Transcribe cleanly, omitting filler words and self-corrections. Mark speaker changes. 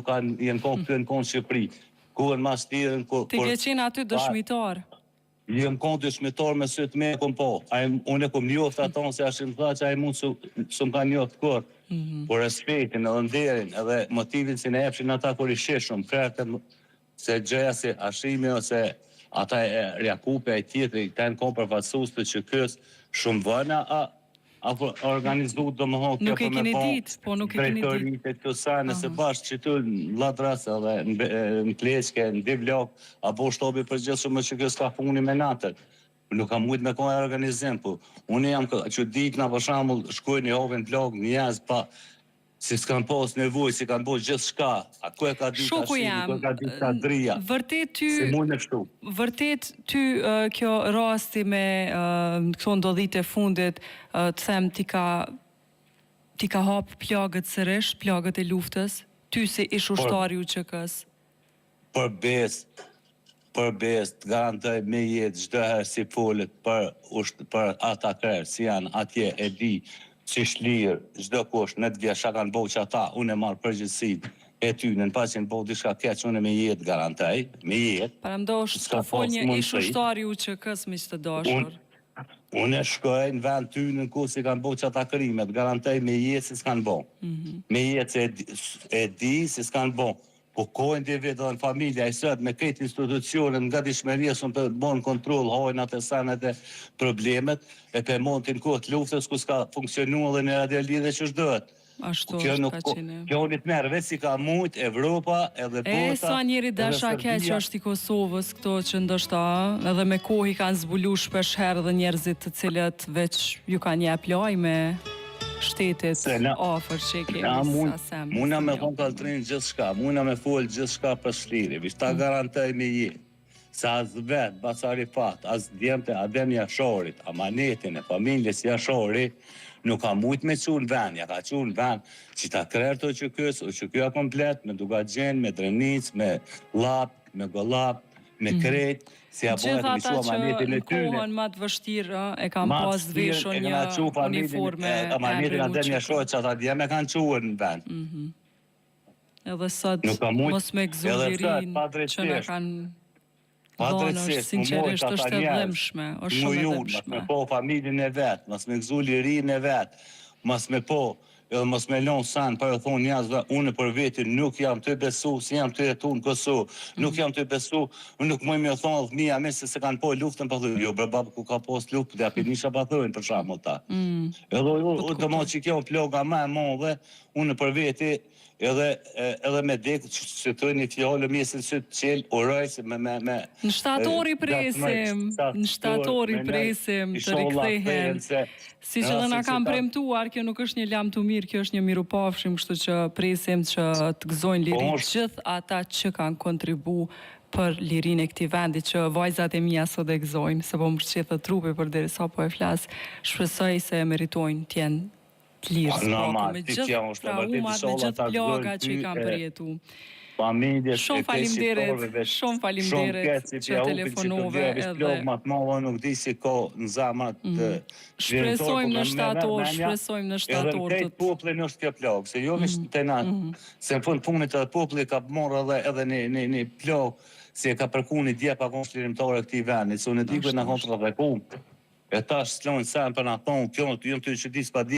Speaker 1: jenë konë në Shqipëri. Kuën mas tirën...
Speaker 2: Ti ke qenë aty dëshmitar?
Speaker 1: Jem konë dëshmitar me sytë me kom po. Unë e kom njoft aton se ashtë më tha që a mund së më ka njoft kur. Por respektin edhe nderin edhe motivin si ne epshin ata kur i sheshëm, kretën se gjëja si ashimi ose ata e Rjakupe e tjetëri, ta në konë përfatsus të që kësë shumë vëna, apo organizu do më honë
Speaker 2: nuk e keni ditë, po nuk e keni ditë.
Speaker 1: Drejtorit e këtu sa nëse bashkë që tu në ladras edhe në pleqke, në divlok, apo shtopi për gjithë shumë që kësë ka puni me natër. Nuk kam mujtë me kohë e organizim, po unë jam që ditë na për shambull shkuj një hovin blog, një jazë, pa si s'kan pas nevoj, si kanë bërë gjithë shka, a ku e ka ditë ashimi, ku e ka ditë ka drija, si mund e kështu.
Speaker 2: Vërtet ty kjo rasti me këto ndodhite fundit, të them ti ka hapë plagët sërish, plagët e luftës, ty si ish ushtari UÇK-s?
Speaker 1: Për besë, të garantoj me jetë çdo herë si folet për ata kërë, si janë atje e di, si shlirë, çdo kush, në të vje shka kanë bëu që ata, unë e marë përgjithësit e ty, në pasin bëu diçka keq, unë me jetë garantoj, me jetë.
Speaker 2: Paramdosh të fol një ish ushtari UÇK-s me që të dashur.
Speaker 1: Unë e shkoj në vend ty në ku si kanë bëu që ata kërimet, garantoj me jetë si s'kanë bëu. Me jetë e di si s'kanë bëu. Po kohë individ dhe në familja i sëtë me këtë institucionet nga dishmeria së për bon kontrol, hojnat e sanet e problemet, e për montin kohët luftës ku s'ka funksionua dhe në radiolidhe që shdojët.
Speaker 2: Ashtu është ka qene.
Speaker 1: Kjo një të merë, veç si ka mujt, Evropa, edhe bota...
Speaker 2: sa njeri dasha keq është i Kosovës këto që ndështa, edhe me kohë i kanë zbulu shpesh herë dhe njerëzit të cilët veç ju kanë jep laj me... shtetit ofër që i kemi sasem.
Speaker 1: Muna me thonë kaltrinë gjithë shka, muna me folë gjithë shka për shliri, vish ta garantoj me jetë, se as vetë, basari fatë, as djemte adem jashorit, amanetin e familjes jashori, nuk ka mujtë me qunë ven, ja ka qunë ven, që ta krerto që kësë, o që kjo komplet, me Dugaxhen, me Drenic, me Lap, me Golap, me Kret, si a bëhet me qua amanetin e tyne.
Speaker 2: Gjithë ata që në kohën ma të vështirë e kam pas dhveshën një uniforme e
Speaker 1: amanetin a dem jashorit që ata djeme kanë qunë në ven.
Speaker 2: Edhe sot mos me gëzu lirin që në kanë dhënë është sinqerisht është e dhemshme, është shumë e dhemshme.
Speaker 1: Mas me po familin e vetë, mas me gëzu lirin e vetë, mas me po, edhe mos me lonë sanë, për e thonë njëzë, unë për vetin nuk jam të besu, si jam të jetu në Kosovë, nuk jam të besu, unë nuk mëj me thonë dhëmija me se kanë po luftën, për thujë, jo, bre babë ku ka pos luftë, dhe apit nisha për thujën, për shamë ta. Edhe të mo që kjo ploga me dhe, unë për veti, edhe me dekë që të një fjallë mjesin që të qelë uroj se me...
Speaker 2: Në shtatori presim të rikthehen. Si që dhe nga kam premtuar, kjo nuk është një lam të mirë, kjo është një miru pafshim, kështu që presim që të gëzojnë lirit gjithë ata që kanë kontribu për lirin e këti vendi që vajzat e mija sot e gëzojnë, se po më shqetë trupi për deri sa po e flasë, shpresoj se meritojnë t'jenë të lirë, me gjithë traumat, me gjithë ploga që i kam përjetu. Shumë falimderit që telefonove edhe...
Speaker 1: Nuk di si ko në zamat të...
Speaker 2: Shpresojmë në shtator
Speaker 1: edhe në kejtë poplin është kjo plogë, se jo mishë të na... Se në fund punit edhe popli ka morë edhe një plogë, si e ka përku një djepa konshlirimtore këti venit, se unë e dikve në kontra dhe kumë. E ta shtë slonë sen për në thonë, kjo në të jëmë të që disë pa di...